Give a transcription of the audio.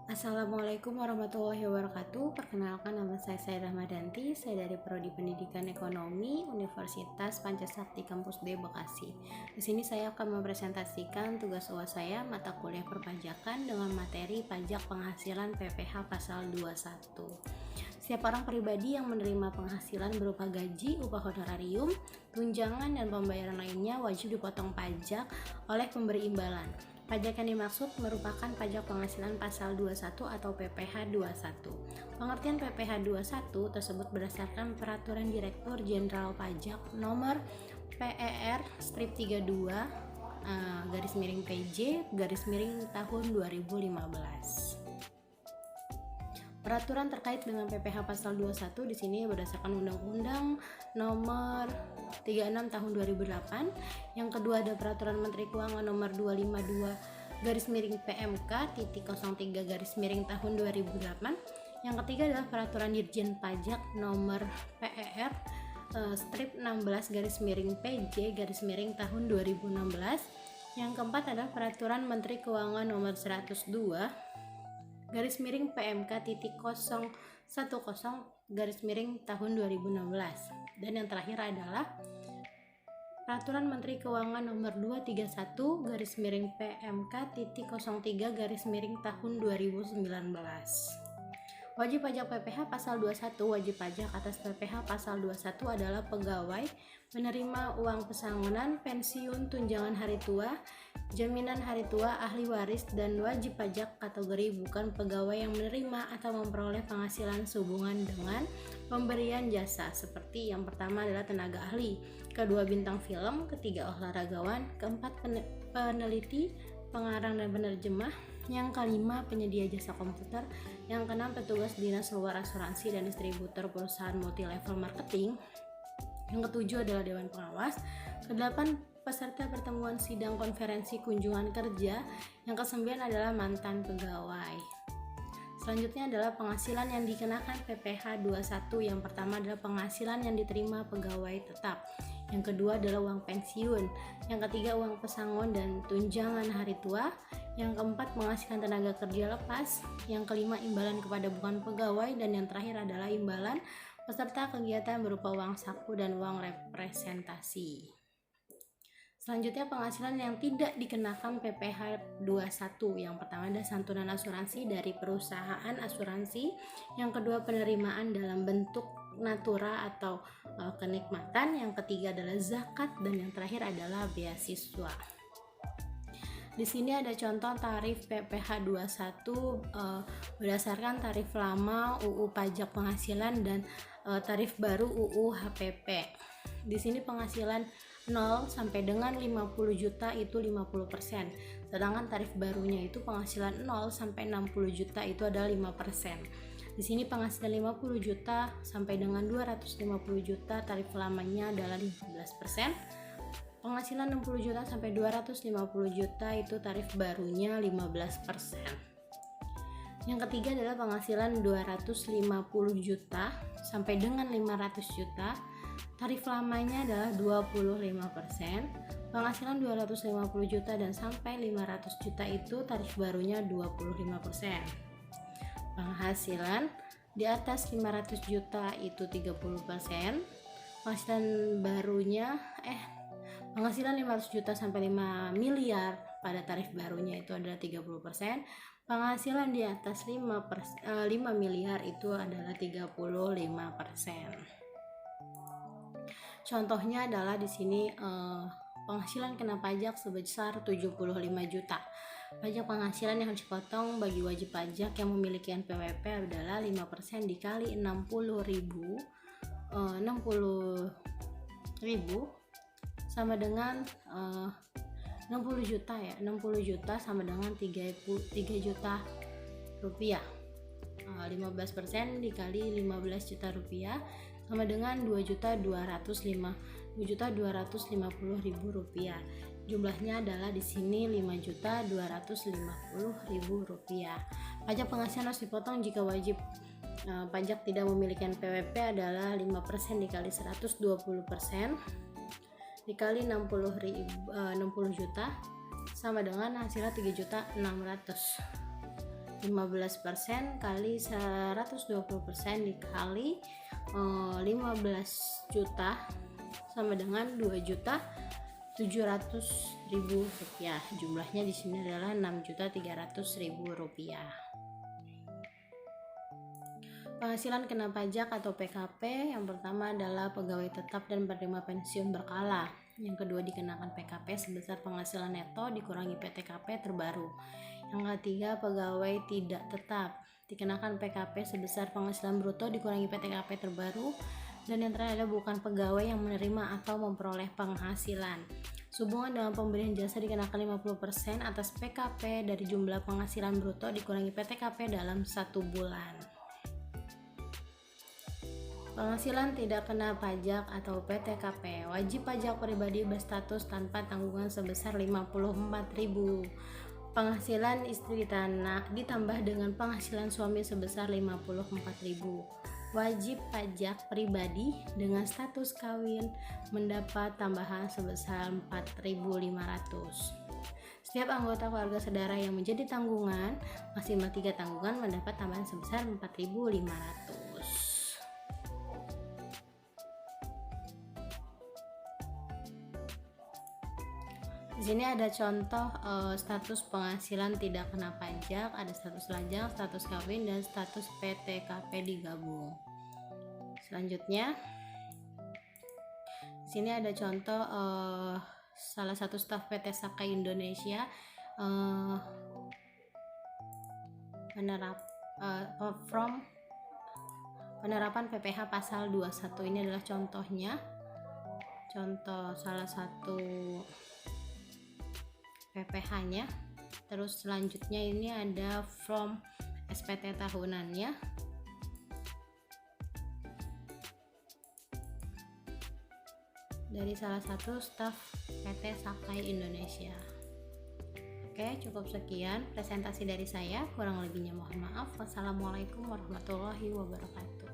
Assalamualaikum warahmatullahi wabarakatuh. Perkenalkan, nama saya Rahmadanti. Saya dari Prodi Pendidikan Ekonomi Universitas Pancasakti Kampus D Bekasi. Di sini saya akan mempresentasikan tugas UAS saya mata kuliah perpajakan dengan materi pajak penghasilan PPh pasal 21. Setiap orang pribadi yang menerima penghasilan berupa gaji, upah honorarium, tunjangan, dan pembayaran lainnya wajib dipotong pajak oleh pemberi imbalan. Pajak yang dimaksud merupakan pajak penghasilan pasal 21 atau PPh 21. Pengertian PPh 21 tersebut berdasarkan Peraturan Direktur Jenderal Pajak Nomor PER-32 garis miring PJ garis miring tahun 2015. Peraturan terkait dengan PPh pasal 21 di sini berdasarkan Undang-Undang Nomor 36 tahun 2008. Yang kedua ada Peraturan Menteri Keuangan Nomor 252 garis miring PMK titik 03 garis miring tahun 2008. Yang ketiga adalah Peraturan Dirjen Pajak Nomor PER strip 16 garis miring PJ garis miring tahun 2016. Yang keempat adalah Peraturan Menteri Keuangan Nomor 102 garis miring PMK titik 010 garis miring tahun 2016. Dan yang terakhir adalah Peraturan Menteri Keuangan Nomor 231 garis miring PMK titik 03 garis miring tahun 2019. Wajib pajak PPh pasal 21. Wajib pajak atas PPh pasal 21 adalah pegawai menerima uang pesangonan, pensiun, tunjangan hari tua, jaminan hari tua, ahli waris, dan wajib pajak kategori bukan pegawai yang menerima atau memperoleh penghasilan sehubungan dengan pemberian jasa, seperti yang pertama adalah tenaga ahli, kedua bintang film, ketiga olahragawan, keempat peneliti, pengarang dan penerjemah, yang kelima penyedia jasa komputer, yang keenam petugas dinas luar asuransi dan distributor perusahaan multi level marketing, yang ketujuh adalah dewan pengawas, kedelapan peserta pertemuan sidang konferensi kunjungan kerja, yang kesembilan adalah mantan pegawai. Selanjutnya adalah penghasilan yang dikenakan PPh 21. Yang pertama adalah penghasilan yang diterima pegawai tetap, yang kedua adalah uang pensiun, yang ketiga uang pesangon dan tunjangan hari tua, yang keempat penghasilan tenaga kerja lepas, yang kelima imbalan kepada bukan pegawai, dan yang terakhir adalah imbalan peserta kegiatan berupa uang saku dan uang representasi. Selanjutnya penghasilan yang tidak dikenakan PPh 21. Yang pertama adalah santunan asuransi dari perusahaan asuransi, yang kedua penerimaan dalam bentuk natura atau kenikmatan, yang ketiga adalah zakat, dan yang terakhir adalah beasiswa. Di sini ada contoh tarif PPh 21 berdasarkan tarif lama UU Pajak Penghasilan dan tarif baru UU HPP. Di sini penghasilan 0 sampai dengan 50 juta itu 50%. Sedangkan tarif barunya itu penghasilan 0 sampai 60 juta itu adalah 5%. Di sini penghasilan 50 juta sampai dengan 250 juta tarif lamanya adalah 15%. Penghasilan 60 juta sampai 250 juta itu tarif barunya 15%. Yang ketiga adalah penghasilan 250 juta sampai dengan 500 juta, tarif lamanya adalah 25%. Penghasilan 250 juta dan sampai 500 juta itu tarif barunya 25%. Penghasilan di atas 500 juta itu 30%. Penghasilan 500 juta sampai 5 miliar pada tarif barunya itu adalah 30%. Penghasilan di atas 5 miliar itu adalah 35%. Contohnya adalah di sini penghasilan kena pajak sebesar 75 juta. Pajak penghasilan yang harus dipotong bagi wajib pajak yang memiliki NPWP adalah 5% dikali 60 ribu sama dengan 60 juta ya. 60 juta sama dengan 3 juta rupiah. 15% dikali 15 juta rupiah sama dengan 2.250.000 rupiah. Jumlahnya adalah di sini 5.250.000 rupiah. Pajak penghasilan harus dipotong jika wajib pajak tidak memiliki NPWP adalah 5% dikali 120% dikali 60 juta sama dengan hasilnya 3.600.000. 15% kali 120% dikali 15 juta sama dengan 2.700.000 rupiah. Jumlahnya di sini adalah 6.300.000 rupiah. Penghasilan kena pajak atau PKP yang pertama adalah pegawai tetap dan penerima pensiun berkala. Yang kedua dikenakan PKP sebesar penghasilan neto dikurangi PTKP terbaru. Yang ketiga pegawai tidak tetap dikenakan PKP sebesar penghasilan bruto dikurangi PTKP terbaru. Dan yang terakhir adalah bukan pegawai yang menerima atau memperoleh penghasilan. Sehubungan dengan pemberian jasa dikenakan 50% atas PKP dari jumlah penghasilan bruto dikurangi PTKP dalam 1 bulan. Penghasilan tidak kena pajak atau PTKP. Wajib pajak pribadi berstatus tanpa tanggungan sebesar 54.000. Penghasilan istri ditambah dengan penghasilan suami sebesar 54.000. Wajib pajak pribadi dengan status kawin mendapat tambahan sebesar 4.500. Setiap anggota keluarga saudara yang menjadi tanggungan, maksimal 3 tanggungan mendapat tambahan sebesar 4.500. Di sini ada contoh status penghasilan tidak kena pajak, ada status lajang, status kawin, dan status PTKP digabung. Selanjutnya, di sini ada contoh salah satu staf PT Sakai Indonesia penerapan PPh pasal 21. Ini adalah contohnya, contoh salah satu PPh-nya. Terus selanjutnya ini ada from SPT tahunannya. Dari salah satu staf PT Sakai Indonesia. Oke, cukup sekian presentasi dari saya. Kurang lebihnya mohon maaf. Wassalamualaikum warahmatullahi wabarakatuh.